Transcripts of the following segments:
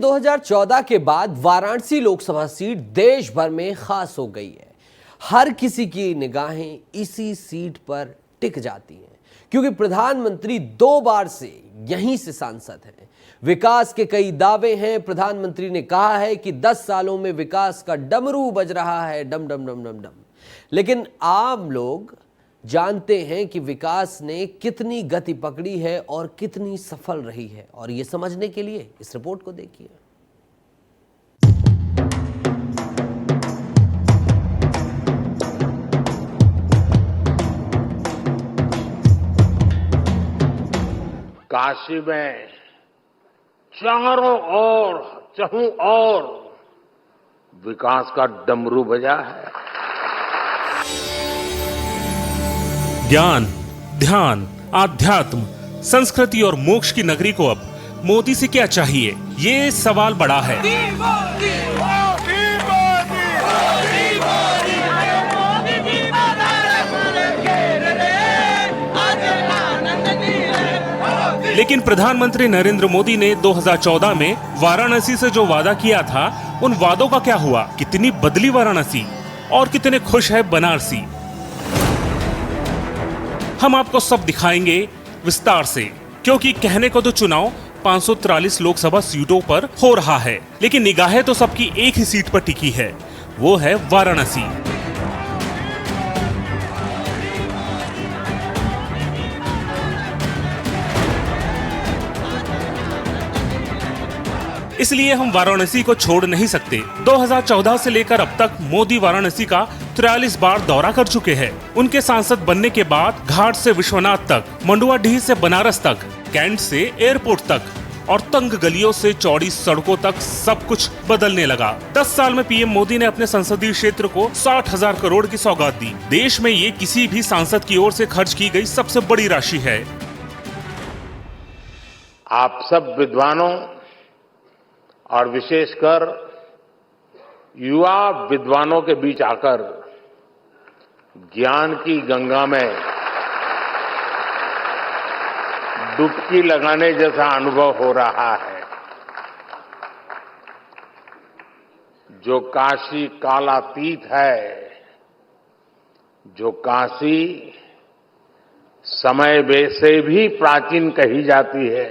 2014 के बाद वाराणसी लोकसभा सीट देश भर में खास हो गई है। हर किसी की निगाहें इसी सीट पर टिक जाती हैं क्योंकि प्रधानमंत्री 2 बार से यहीं से सांसद हैं। विकास के कई दावे हैं। प्रधानमंत्री ने कहा है कि 10 सालों में विकास का डमरू बज रहा है, डम डम डम डम डम। लेकिन आम लोग जानते हैं कि विकास ने कितनी गति पकड़ी है और कितनी सफल रही है, और ये समझने के लिए इस रिपोर्ट को देखिए। काशी में चारों ओर चहुं ओर विकास का डमरू बजा है। ज्ञान, ध्यान, आध्यात्म, संस्कृति और मोक्ष की नगरी को अब मोदी से क्या चाहिए, ये सवाल बड़ा है। लेकिन प्रधानमंत्री नरेंद्र मोदी ने 2014 में वाराणसी से जो वादा किया था, उन वादों का क्या हुआ? कितनी बदली वाराणसी और कितने खुश है बनारसी? हम आपको सब दिखाएंगे विस्तार से, क्योंकि कहने को तो चुनाव 543 लोकसभा सीटों पर हो रहा है, लेकिन निगाहें तो सबकी एक ही सीट पर टिकी है, वो है वाराणसी। इसलिए हम वाराणसी को छोड़ नहीं सकते। 2014 से लेकर अब तक मोदी वाराणसी का 43 बार दौरा कर चुके हैं। उनके सांसद बनने के बाद घाट से विश्वनाथ तक, मंडुआडीह से बनारस तक, कैंट से एयरपोर्ट तक और तंग गलियों से चौड़ी सड़कों तक सब कुछ बदलने लगा। 10 साल में पीएम मोदी ने अपने संसदीय क्षेत्र को 60,000 करोड़ की सौगात दी। देश में ये किसी भी सांसद की ओर से खर्च की गई सबसे बड़ी राशि है। आप सब विद्वानों और विशेषकर युवा विद्वानों के बीच आकर ज्ञान की गंगा में डुबकी लगाने जैसा अनुभव हो रहा है। जो काशी कालातीत है, जो काशी समय से भी प्राचीन कही जाती है,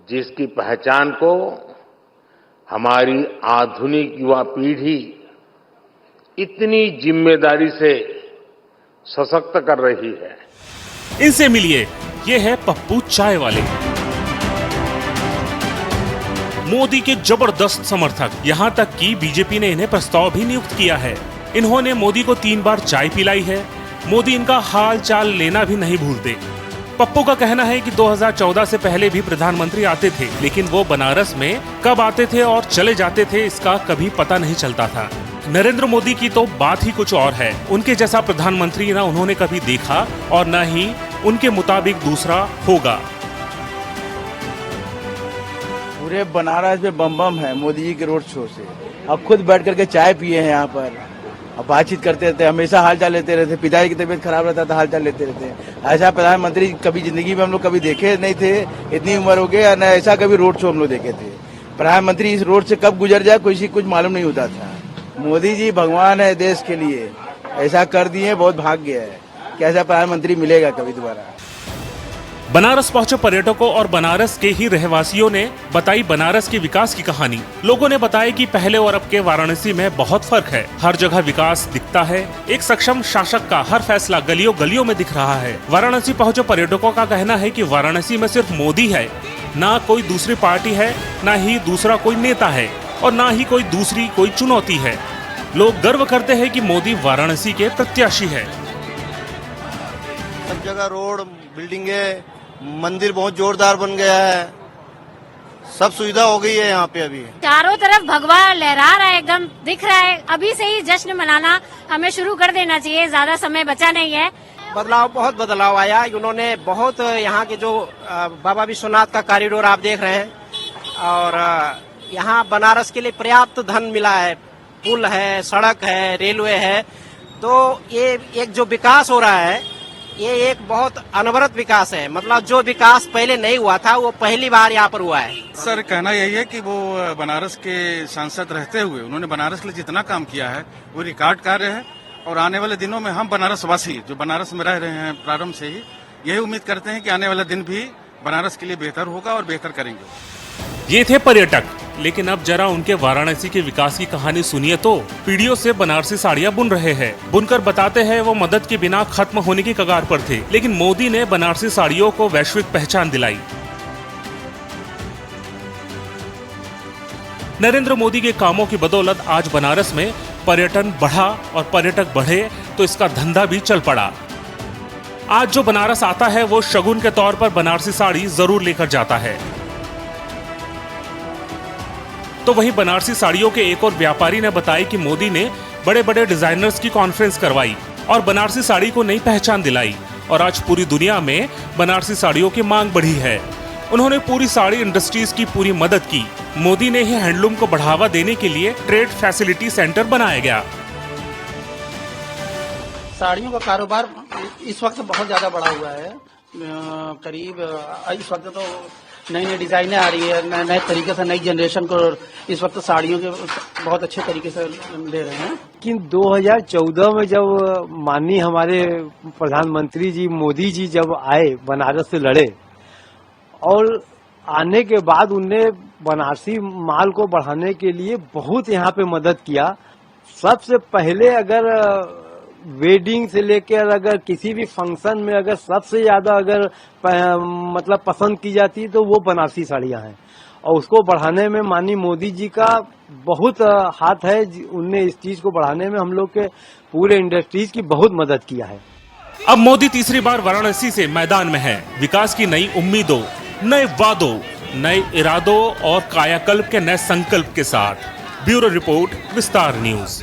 जिसकी पहचान को हमारी आधुनिक युवा पीढ़ी इतनी जिम्मेदारी से सशक्त कर रही है। इनसे मिलिए, ये है पप्पू चाय वाले, मोदी के जबरदस्त समर्थक। यहाँ तक कि बीजेपी ने इन्हें प्रस्ताव भी नियुक्त किया है। इन्होंने मोदी को 3 बार चाय पिलाई है। मोदी इनका हाल चाल लेना भी नहीं भूलते। पप्पू का कहना है कि 2014 से पहले भी प्रधानमंत्री आते थे, लेकिन वो बनारस में कब आते थे और चले जाते थे इसका कभी पता नहीं चलता था। नरेंद्र मोदी की तो बात ही कुछ और है। उनके जैसा प्रधानमंत्री ना उन्होंने कभी देखा और न ही उनके मुताबिक दूसरा होगा। पूरे बनारस में बम बम है मोदी जी के रोड शो से। अब खुद बैठ करके चाय पिए हैं यहाँ पर, अब बातचीत करते रहते, हमेशा हालचाल लेते रहते। पिताजी की तबीयत खराब रहता था, हालचाल लेते रहते। ऐसा प्रधानमंत्री कभी जिंदगी में हम लोग कभी देखे नहीं थे। इतनी उम्र हो गई न ऐसा कभी रोड शो हम लोग देखे थे। प्रधानमंत्री इस रोड से कब गुजर जाए कुछ मालूम नहीं होता था। मोदी जी भगवान है देश के लिए, ऐसा कर दिए, बहुत भाग्य है कि ऐसा प्रधानमंत्री मिलेगा कभी दोबारा। बनारस पहुंचे पर्यटकों और बनारस के ही रहवासियों ने बताई बनारस के विकास की कहानी। लोगों ने बताया कि पहले और अब के वाराणसी में बहुत फर्क है। हर जगह विकास दिखता है। एक सक्षम शासक का हर फैसला गलियों गलियों में दिख रहा है। वाराणसी पहुंचे पर्यटकों का कहना है कि वाराणसी में सिर्फ मोदी है, ना कोई दूसरी पार्टी है, ना ही दूसरा कोई नेता है और ना ही कोई दूसरी कोई चुनौती है। लोग गर्व करते हैं कि मोदी वाराणसी के प्रत्याशी है। सब जगह रोड, बिल्डिंगे, मंदिर बहुत जोरदार बन गया है। सब सुविधा हो गई है यहाँ पे। अभी चारों तरफ भगवा लहरा रहा है, एकदम दिख रहा है। अभी से ही जश्न मनाना हमें शुरू कर देना चाहिए, ज्यादा समय बचा नहीं है। बहुत बदलाव आया। उन्होंने बहुत यहाँ के जो बाबा विश्वनाथ का कॉरिडोर आप देख रहे हैं, और यहाँ बनारस के लिए पर्याप्त धन मिला है। पुल है, सड़क है, रेलवे है। तो ये एक जो विकास हो रहा है ये एक बहुत अनवरत विकास है। मतलब जो विकास पहले नहीं हुआ था वो पहली बार यहाँ पर हुआ है। सर कहना यही है कि वो बनारस के सांसद रहते हुए उन्होंने बनारस के लिए जितना काम किया है वो रिकॉर्ड कार्य है। और आने वाले दिनों में हम बनारस वासी जो बनारस में रह रहे हैं प्रारंभ से ही यही उम्मीद करते हैं कि आने वाला दिन भी बनारस के लिए बेहतर होगा और बेहतर करेंगे। ये थे पर्यटक, लेकिन अब जरा उनके वाराणसी के विकास की कहानी सुनिए तो। पीढ़ियों से बनारसी साड़ियां बुन रहे हैं। बुनकर बताते हैं वो मदद के बिना खत्म होने की कगार पर थे, लेकिन मोदी ने बनारसी साड़ियों को वैश्विक पहचान दिलाई। नरेंद्र मोदी के कामों की बदौलत आज बनारस में पर्यटन बढ़ा और पर्यटक बढ़े तो इसका धंधा भी चल पड़ा। आज जो बनारस आता है वो शगुन के तौर पर बनारसी साड़ी जरूर लेकर जाता है। तो वहीं बनारसी साड़ियों के एक और व्यापारी ने बताया कि मोदी ने बड़े बड़े डिजाइनर्स की कॉन्फ्रेंस करवाई और बनारसी साड़ी को नई पहचान दिलाई और आज पूरी दुनिया में बनारसी साड़ियों की मांग बढ़ी है। उन्होंने पूरी साड़ी इंडस्ट्रीज की पूरी मदद की। मोदी ने ही हैंडलूम को बढ़ावा देने के लिए ट्रेड फैसिलिटी सेंटर बनाया गया। साड़ियों का कारोबार इस वक्त बहुत ज्यादा बढ़ा हुआ है। करीब इस वक्त तो नई नई डिजाइनें आ रही है, नए नए तरीके से नई जनरेशन को इस वक्त साड़ियों के बहुत अच्छे तरीके से ले रहे हैं। लेकिन 2014 में जब माननीय हमारे प्रधानमंत्री जी मोदी जी जब आए बनारस से लड़े और आने के बाद उनने बनारसी माल को बढ़ाने के लिए बहुत यहाँ पे मदद किया। सबसे पहले अगर वेडिंग से लेकर अगर किसी भी फंक्शन में अगर सबसे ज्यादा अगर मतलब पसंद की जाती है तो वो बनारसी साड़ियां हैं और उसको बढ़ाने में माननीय मोदी जी का बहुत हाथ है। उनने इस चीज को बढ़ाने में हम लोग के पूरे इंडस्ट्रीज की बहुत मदद किया है। अब मोदी तीसरी बार वाराणसी से मैदान में है, विकास की नई उम्मीदों, नए वादों, नए इरादों और कायाकल्प के नए संकल्प के साथ। ब्यूरो रिपोर्ट, विस्तार न्यूज।